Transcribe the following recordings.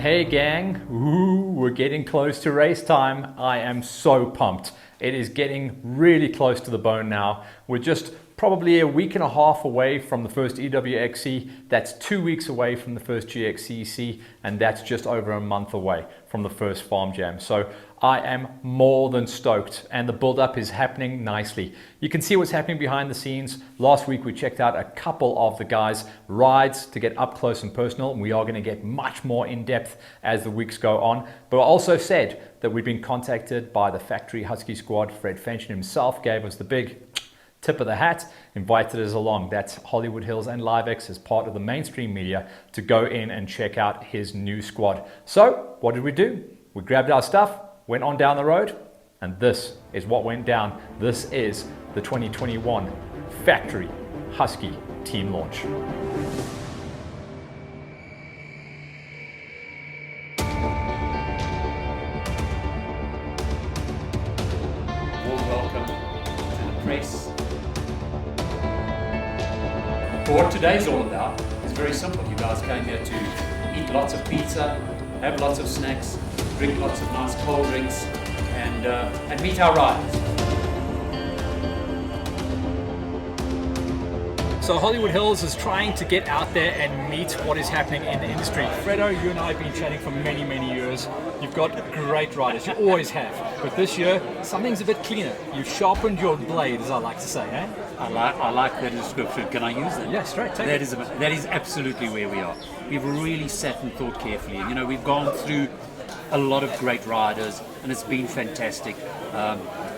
Hey gang, we're getting close to race time. I am so pumped. It is getting really close to the bone now. We're just probably a week and a half away from the first EWXC. That's 2 weeks away from the first GXCC, and that's just over a month away from the first Farm Jam. So I am more than stoked, and the build-up is happening nicely. You can see what's happening behind the scenes. Last week we checked out a couple of the guys' rides to get up close and personal, and we are going to get much more in-depth as the weeks go on. But I also said that we've been contacted by the factory Husky squad. Fred Fenton himself gave us the big tip of the hat, invited us along. That's Hollywood Hills and LiveX as part of the mainstream media to go in and check out his new squad. So what did we do? We grabbed our stuff, went on down the road, and this is what went down. This is the 2021 Factory Husky team launch. Warm welcome to the press. What today's all about is very simple. You guys came here to eat lots of pizza, have lots of snacks, drink lots of nice cold drinks, and meet our riders. So Hollywood Hills is trying to get out there and meet what is happening in the industry. Fredo, you and I have been chatting for many, many years. You've got great riders, you always have. But this year, something's a bit cleaner. You've sharpened your blade, as I like to say, eh? I like that description. Can I use that? Yeah, straight. Take it. That is absolutely where we are. We've really sat and thought carefully. You know, we've gone through a lot of great riders, and it's been fantastic.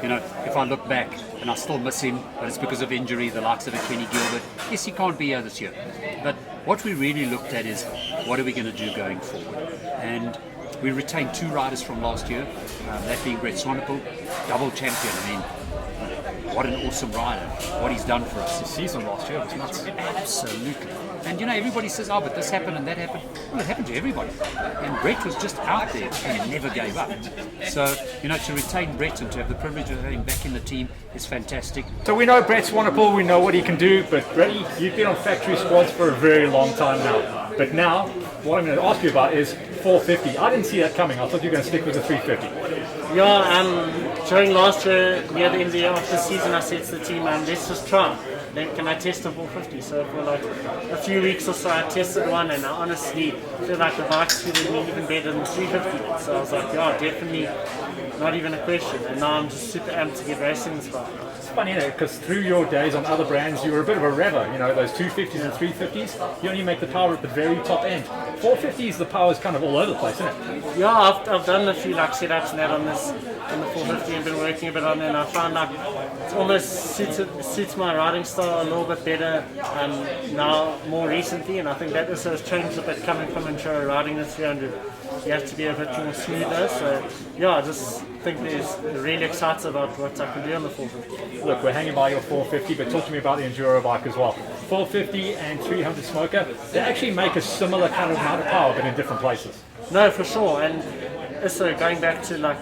You know, if I look back, and I still miss him, but it's because of injury, the likes of a Kenny Gilbert. Yes, he can't be here this year. But what we really looked at is, what are we going to do going forward? And we retained 2 riders from last year, that being Brett Swanepoel, double champion. I mean, what an awesome rider, what he's done for us. The season last year was nuts. Absolutely. And you know, everybody says, oh, but this happened and that happened. Well, it happened to everybody. And Brett was just out there and he never gave up. So, you know, to retain Brett and to have the privilege of having him back in the team is fantastic. So we know Brett Swanepoel, we know what he can do, but Bretty, you've been on factory squads for a very long time now. But now, what I'm going to ask you about is 450. I didn't see that coming. I thought you were going to stick with the 350. Yeah, during last year, near the end of the season, I said to the team, let's just try. Then can I test the 450? So for like a few weeks or so, I tested one, and I honestly feel like the bike's feeling even better than the 350. So I was like, yeah, definitely, not even a question. And now I'm just super amped to get racing this bike. It's funny, you know, because through your days on other brands, you were a bit of a rever. You know, those 250s and 350s, you only make the power at the very top end. 450s, the power's kind of all over the place, isn't it? Yeah, I've done a few like setups and that on the 450 and been working a bit on it, and I found like it almost suits my riding style a little bit better now more recently, and I think that also has changed a bit coming from enduro riding the 300. You have to be a bit more smoother, so yeah, I just think there's really excited about what I can do on the 450. Look, we're hanging by your 450, but talk to me about the enduro bike as well. 450 and 300 smoker, they actually make a similar kind of amount of power, but in different places. No, for sure, and also going back to like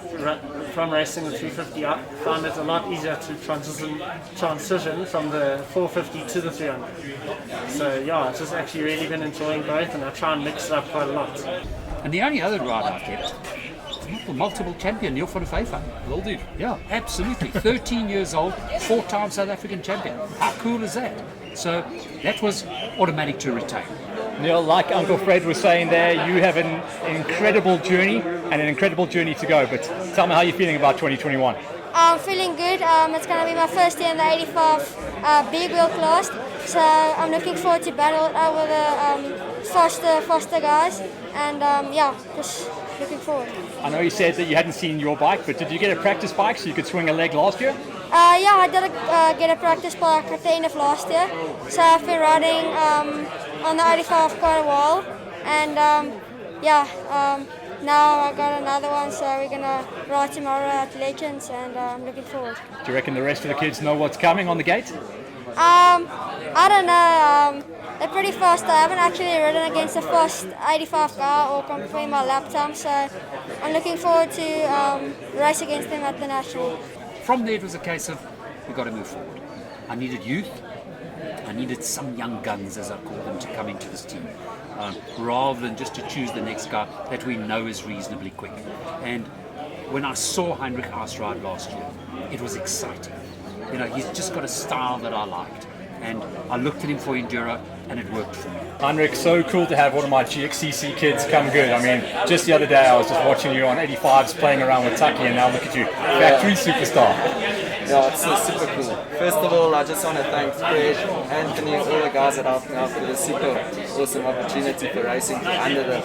from racing the 350, I found it a lot easier to transition from the 450 to the 300. So yeah, I've just actually really been enjoying both, and I try and mix it up quite a lot. And the only other rider I kept, multiple champion, Neil van der Vyver. Little dude. Yeah, absolutely. 13 years old, 4-time South African champion. How cool is that? So that was automatic to retain. Neil, like Uncle Fred was saying there, you have an incredible journey and an incredible journey to go. But tell me how you're feeling about 2021. I'm feeling good. It's going to be my first year in the 85 big wheel class, so I'm looking forward to battle with the faster guys, and yeah, just looking forward. I know you said that you hadn't seen your bike, but did you get a practice bike so you could swing a leg last year? Yeah, I did get a practice bike at the end of last year, so I've been riding on the 85 quite a while, and now I got another one, so we're gonna ride tomorrow at Legends, and I'm looking forward. Do you reckon the rest of the kids know what's coming on the gate? I don't know. They're pretty fast. I haven't actually ridden against a fast 85 guy or compare my lap time, so I'm looking forward to race against them at the national. From there, it was a case of we've got to move forward. I needed youth. I needed some young guns, as I call them, to come into this team. rather than just to choose the next guy that we know is reasonably quick. And when I saw Heinrich Haas ride last year, it was exciting. You know, he's just got a style that I liked. And I looked at him for Enduro, and it worked for me. Heinrich, so cool to have one of my GXCC kids come good. I mean, just the other day I was just watching you on 85s playing around with Tucky, and now look at you, factory superstar. Yeah, it's super cool. First of all, I just want to thank Fred, Anthony, all the guys that helped me out for the super awesome opportunity for racing under the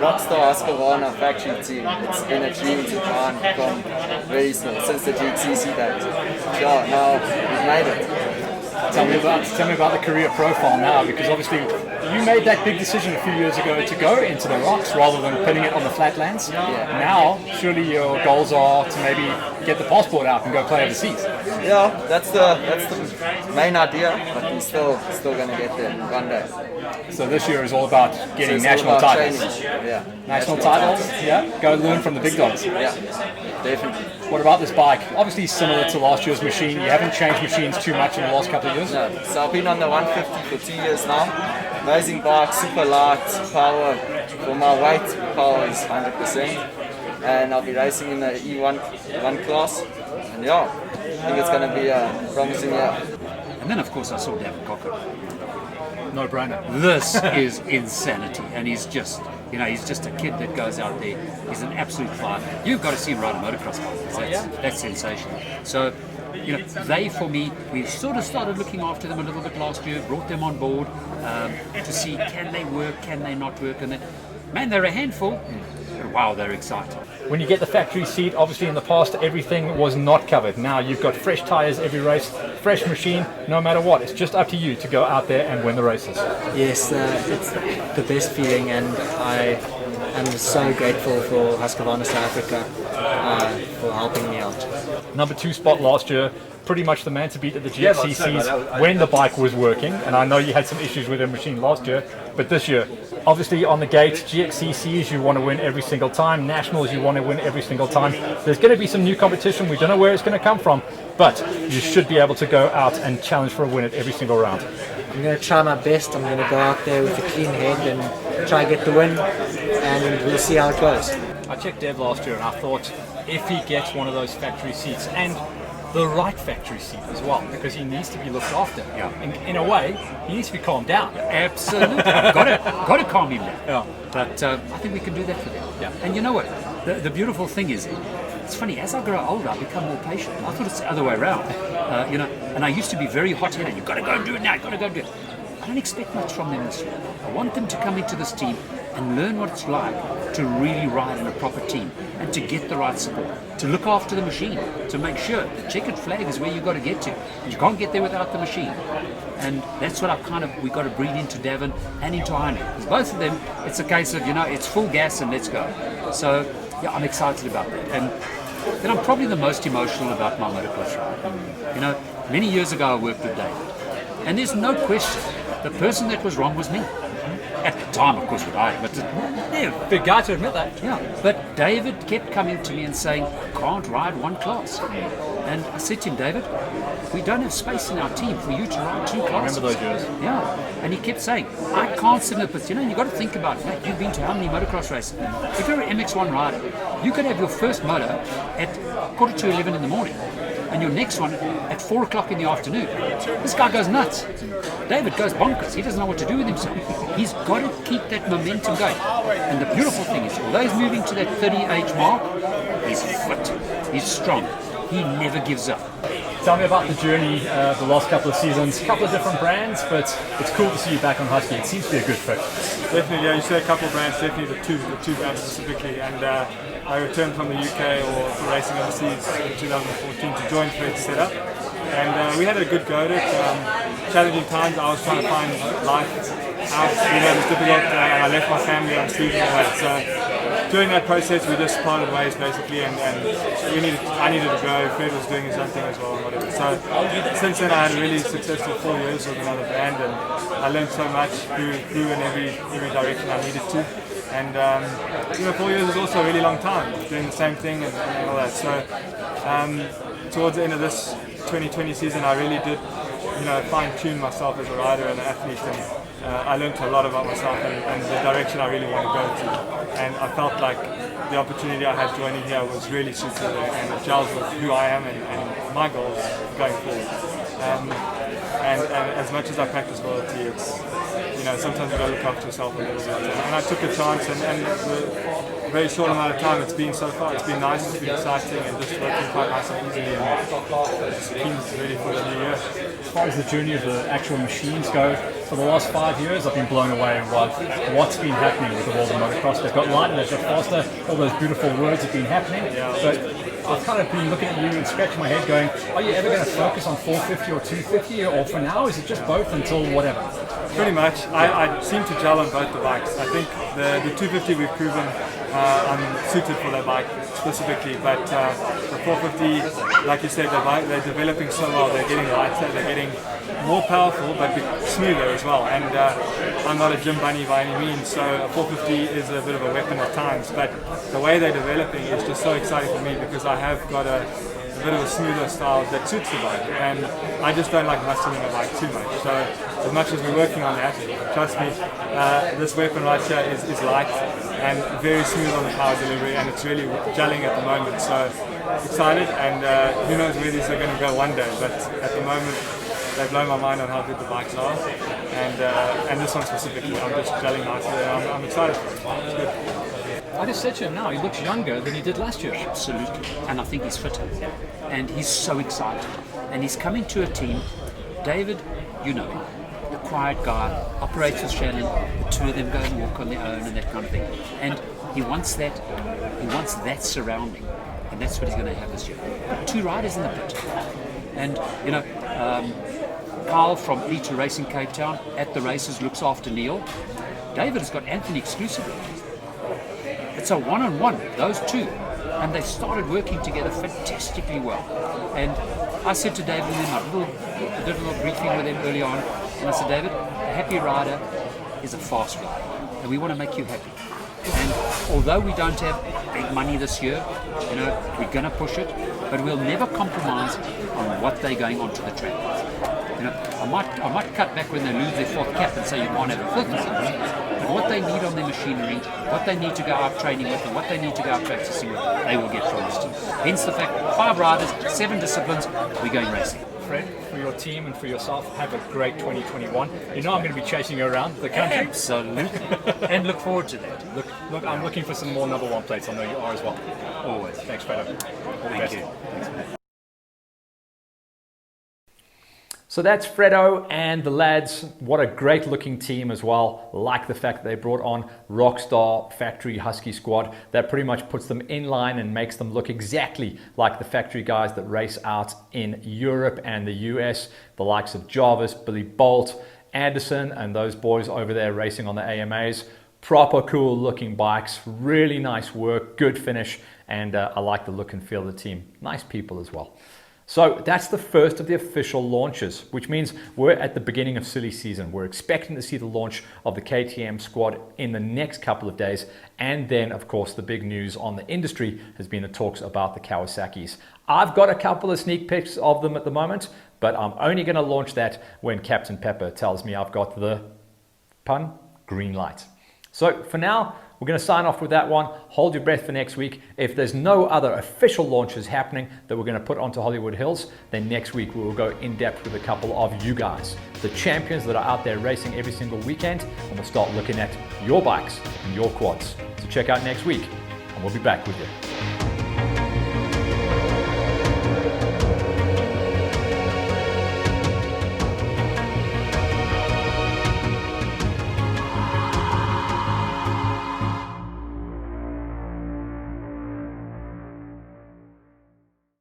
Rockstar Husqvarna factory team. It's been a dream to run from very small, since the GXCC days. Yeah, now we've made it. Tell me about the career profile now, because obviously you made that big decision a few years ago to go into the rocks rather than putting it on the flatlands. Yeah. Now, surely your goals are to maybe get the passport out and go play overseas. Yeah, that's the main idea, but we're still going to get there one day. So this year is all about getting So it's national all about titles. training. Yeah. National titles, yeah. Go learn from the big dogs. Yeah, definitely. What about this bike? Obviously similar to last year's machine. You haven't changed machines too much in the last couple of years. No, so I've been on the 150 for 2 years now. Amazing bike, super light, power. For my weight, power is 100%. And I'll be racing in the E1 class. And yeah, I think it's going to be a promising year. And then, of course, I saw David Cocker. No brainer. This is insanity, and he's just a kid that goes out there. He's an absolute fighter. You've got to see him ride a motocross bike. That's sensational. So, you know, they, for me, we sort of started looking after them a little bit last year, brought them on board to see can they work, can they not work, and man, they're a handful. But wow, they're exciting. When you get the factory seat, obviously in the past everything was not covered. Now you've got fresh tyres every race, fresh machine, no matter what. It's just up to you to go out there and win the races. Yes, it's the best feeling, and I am so grateful for Husqvarna South Africa for helping me out. Number 2 spot last year, pretty much the man to beat at the GXCCs when the bike was working. And I know you had some issues with the machine last year, but this year, obviously on the gate, GXCCs you want to win every single time, Nationals you want to win every single time. There's going to be some new competition, we don't know where it's going to come from, but you should be able to go out and challenge for a win at every single round. I'm going to try my best. I'm going to go out there with a clean head and try to get the win, and we'll see how it goes. I checked Dev last year and I thought if he gets one of those factory seats, and the right factory seat as well, because he needs to be looked after. Yeah. In a way, he needs to be calmed down. Absolutely. got to calm him down. Yeah. But I think we can do that for them. Yeah. And you know what? The beautiful thing is, it's funny, as I grow older, I become more patient. I thought it's the other way around. You know, and I used to be very hot-headed. You've got to go and do it now. You've got to go and do it. I don't expect much from them this year. I want them to come into this team and learn what it's like to really ride in a proper team and to get the right support, to look after the machine, to make sure the checkered flag is where you've got to get to. You can't get there without the machine. And that's what we got to breed into Davin and into Heinrich. Because both of them, it's a case of, you know, it's full gas and let's go. So, yeah, I'm excited about that. And then I'm probably the most emotional about my motocross ride. You know, many years ago I worked with David. And there's no question, the person that was wrong was me. At the time, of course, with I, but yeah, Big guy to admit that. yeah. But David kept coming to me and saying, I can't ride one class. And I said to him, David, we don't have space in our team for you to ride 2 classes. Remember those years? Yeah. And he kept saying, I can't sit in a pit. You know, you've got to think about it. Mate, you've been to how many motocross races? If you're an MX1 rider, you could have your first moto at 11:15 in the morning and your next one at 4 o'clock in the afternoon. This guy goes nuts. David goes bonkers. He doesn't know what to do with himself. He's got to keep that momentum going. And the beautiful thing is, although he's moving to that 30 age mark, he's fit, he's strong, he never gives up. Tell me about the journey the last couple of seasons. A couple of different brands, but it's cool to see you back on Husky. It seems to be a good fit. Definitely, yeah, you said a couple of brands, definitely the two brands specifically. And I returned from the UK or for racing overseas in 2014 to join Fred's setup. And we had a good go at it. Challenging times, I was trying to find life out. You know, it was difficult. I left my family on sleep and all that. So during that process, we just parted ways basically, and I needed to go. Fred was doing his own thing as well, and whatever. So since then, I had a really successful 4 years with another brand, and I learned so much, grew in every direction I needed to. And you know, 4 years is also a really long time doing the same thing and all that. So towards the end of this 2020 season, I really did, you know, fine-tune myself as a rider and an athlete, I learned a lot about myself and the direction I really want to go to. And I felt like the opportunity I had joining here was really suited and it gels with who I am and my goals going forward. And as much as I practice loyalty, it's, sometimes you got to look after yourself a little bit. And I took a chance, and the very short amount of time it's been so far, it's been nice, it's been exciting, and just working quite nice and easily. And team's ready for the new year. As far as the journey of the actual machines go, for the last 5 years, I've been blown away at what's been happening with the world of motocross. They've got lighter, they've got faster, all those beautiful words have been happening. But I've kind of been looking at you and scratching my head going, are you ever going to focus on 450 or 250, or for now, is it just both until whatever? Pretty much. I seem to gel on both the bikes. I think the 250 we've proven I'm suited for that bike specifically, but the 450, like you said, they're developing so well. They're getting lighter, they're getting more powerful, but smoother as well. And I'm not a gym bunny by any means, so a 450 is a bit of a weapon at times. But the way they're developing is just so exciting for me because I have got a bit of a smoother style that suits the bike, and I just don't like muscling the bike too much. So as much as we're working on that, trust me, this weapon right here is light and very smooth on the power delivery, and it's really gelling at the moment. So excited, and who knows where these are going to go one day, but at the moment they blow my mind on how good the bikes are, and this one specifically, I'm just gelling nicely, and I'm excited for it. It's good. I just said to him now, he looks younger than he did last year. Absolutely, and I think he's fitter, and he's so excited, and he's coming to a team. David, you know him, the quiet guy, operates with Shannon, the two of them go and walk on their own and that kind of thing, and he wants that surrounding, and that's what he's going to have this year. Two riders in the pit, and Carl from Elite Racing Cape Town at the races looks after Neil. David has got Anthony exclusively. It's a one-on-one, those two, and they started working together fantastically well. And I said to David, I did a little briefing with him early on, and I said, David, a happy rider is a fast rider, and we want to make you happy. And although we don't have big money this year, we're going to push it, but we'll never compromise on what they're going onto the track. I might cut back when they lose their fourth cap and say you can't have a fifth or something, but what they need on their machinery, what they need to go out training with, and what they need to go out practicing with, they will get from this team. Hence the fact, 5 riders, 7 disciplines, we're going racing. Fred, for your team and for yourself, have a great 2021. I'm going to be chasing you around the country. Absolutely. And look forward to that. Look, I'm looking for some more number 1 plates. I know you are as well. Always. Thanks, Fred. Thank you. So that's Fredo and the lads. What a great looking team as well. Like the fact that they brought on Rockstar Factory Husky Squad. That pretty much puts them in line and makes them look exactly like the factory guys that race out in Europe and the US. The likes of Jarvis, Billy Bolt, Anderson, and those boys over there racing on the AMAs. Proper cool looking bikes, really nice work, good finish, and I like the look and feel of the team. Nice people as well. So that's the first of the official launches, which means we're at the beginning of silly season. We're expecting to see the launch of the KTM squad in the next couple of days. And then, of course, the big news on the industry has been the talks about the Kawasaki's. I've got a couple of sneak peeks of them at the moment, but I'm only going to launch that when Captain Pepper tells me I've got the, pun, green light. So for now, we're going to sign off with that one. Hold your breath for next week. If there's no other official launches happening that we're going to put onto Hollywood Hills, then next week we will go in depth with a couple of you guys, the champions that are out there racing every single weekend, and we'll start looking at your bikes and your quads. So check out next week, and we'll be back with you.